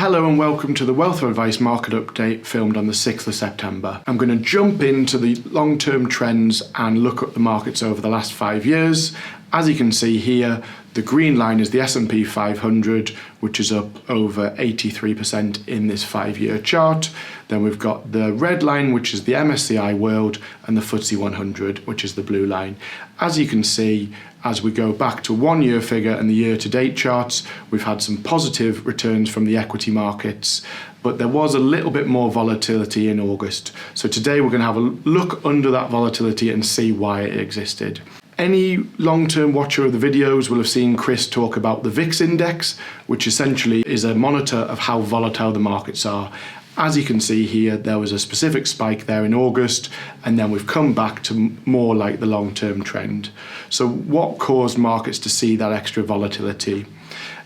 Hello and welcome to the Wealth Advice Market Update filmed on the 6th of September. I'm going to jump into the long-term trends and look at the markets over the last 5 years. As you can see here, the green line is the S&P 500, which is up over 83% in this 5-year chart. Then we've got the red line, which is the MSCI World, and the FTSE 100, which is the blue line. As you can see, as we go back to 1 year figure and the year-to-date charts, we've had some positive returns from the equity markets, but there was a little bit more volatility in August. So today we're going to have a look under that volatility and see why it existed. Any long-term watcher of the videos will have seen Chris talk about the VIX index, which essentially is a monitor of how volatile the markets are. As you can see here, there was a specific spike there in August, and then we've come back to more like the long-term trend. So what caused markets to see that extra volatility?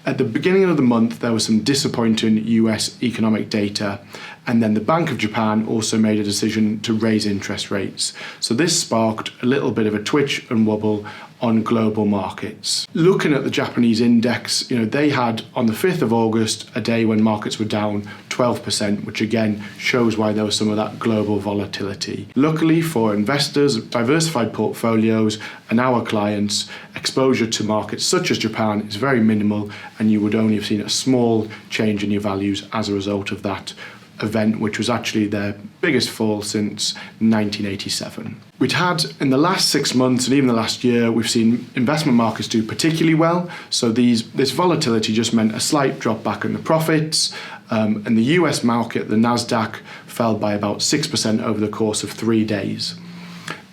At the beginning of the month, there was some disappointing US economic data, and then the Bank of Japan also made a decision to raise interest rates. So this sparked a little bit of a twitch and wobble on global markets. Looking at the Japanese index, they had on the 5th of August a day when markets were down 12%, which again shows why there was some of that global volatility. Luckily for investors, diversified portfolios and our clients, exposure to markets such as Japan is very minimal, and you would only have seen a small change in your values as a result of that event, which was actually their biggest fall since 1987. We'd had in the last 6 months and even the last year, we've seen investment markets do particularly well. So this volatility just meant a slight drop back in the profits. And the US market, the Nasdaq, fell by about 6% over the course of 3 days.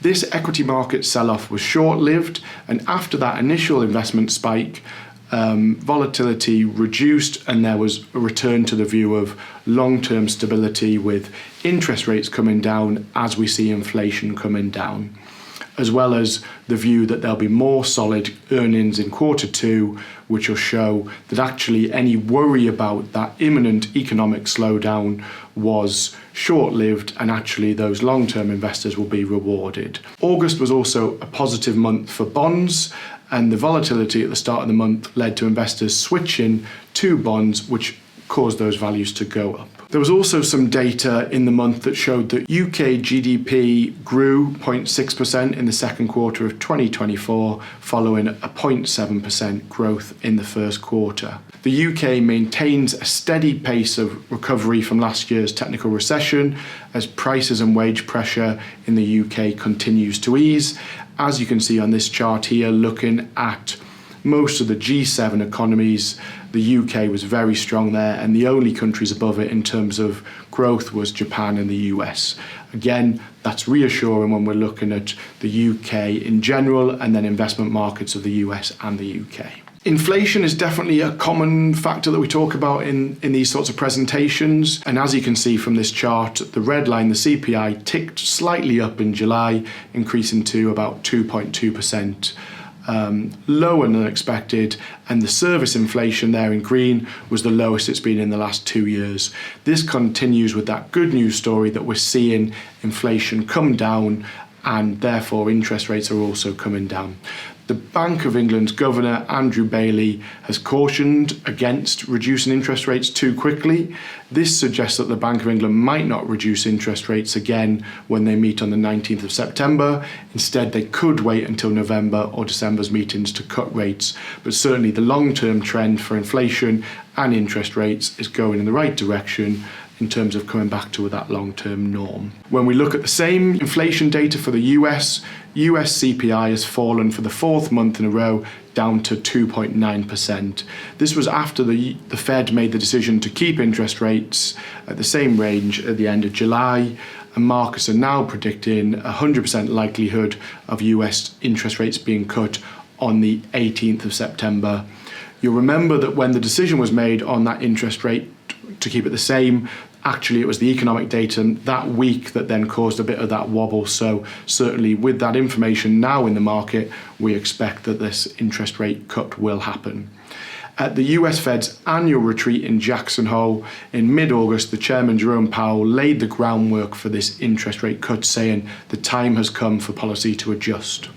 This equity market sell-off was short-lived, and after that initial investment spike, volatility reduced, and there was a return to the view of long-term stability with interest rates coming down as we see inflation coming down, as well as the view that there'll be more solid earnings in Q2, which will show that actually any worry about that imminent economic slowdown was short-lived, and actually those long-term investors will be rewarded. August was also a positive month for bonds, and the volatility at the start of the month led to investors switching to bonds, which caused those values to go up. There was also some data in the month that showed that UK GDP grew 0.6% in the second quarter of 2024, following a 0.7% growth in the first quarter. The UK maintains a steady pace of recovery from last year's technical recession as prices and wage pressure in the UK continues to ease. As you can see on this chart here, looking at most of the G7 economies, the UK was very strong there, and the only countries above it in terms of growth was Japan and the US. Again, that's reassuring when we're looking at the UK in general and then investment markets of the US and the UK. Inflation is definitely a common factor that we talk about in these sorts of presentations. And as you can see from this chart, the red line, the CPI, ticked slightly up in July, increasing to about 2.2%. Lower than expected, and the service inflation there in green was the lowest it's been in the last 2 years. This continues with that good news story that we're seeing inflation come down, and therefore interest rates are also coming down. The Bank of England's Governor, Andrew Bailey, has cautioned against reducing interest rates too quickly. This suggests that the Bank of England might not reduce interest rates again when they meet on the 19th of September. Instead, they could wait until November or December's meetings to cut rates. But certainly the long-term trend for inflation and interest rates is going in the right direction in terms of coming back to that long-term norm. When we look at the same inflation data for the US CPI has fallen for the 4th month in a row, down to 2.9%. This was after the Fed made the decision to keep interest rates at the same range at the end of July, and markets are now predicting 100% likelihood of US interest rates being cut on the 18th of September. You'll remember that when the decision was made on that interest rate to keep it the same, actually it was the economic data that week that then caused a bit of that wobble. So certainly with that information now in the market, we expect that this interest rate cut will happen. At the US Fed's annual retreat in Jackson Hole in mid-August, the chairman Jerome Powell laid the groundwork for this interest rate cut, saying the time has come for policy to adjust.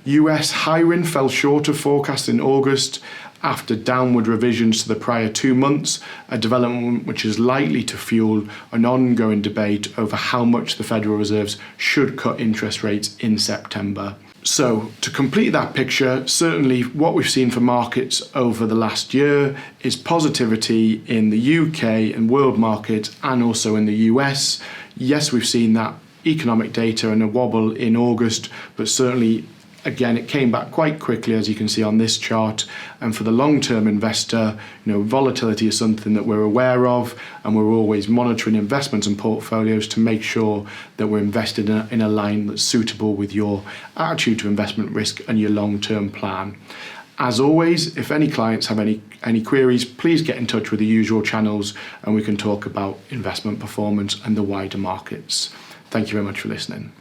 US hiring fell short of forecast in August after downward revisions to the prior 2 months, a development which is likely to fuel an ongoing debate over how much the Federal Reserve should cut interest rates in September. So, to complete that picture, certainly what we've seen for markets over the last year is positivity in the UK and world markets and also in the US. Yes, we've seen that economic data and a wobble in August, but certainly, again, it came back quite quickly, as you can see on this chart. And for the long-term investor, volatility is something that we're aware of, and we're always monitoring investments and portfolios to make sure that we're invested in a line that's suitable with your attitude to investment risk and your long-term plan. As always, if any clients have any queries, please get in touch with the usual channels and we can talk about investment performance and the wider markets. Thank you very much for listening.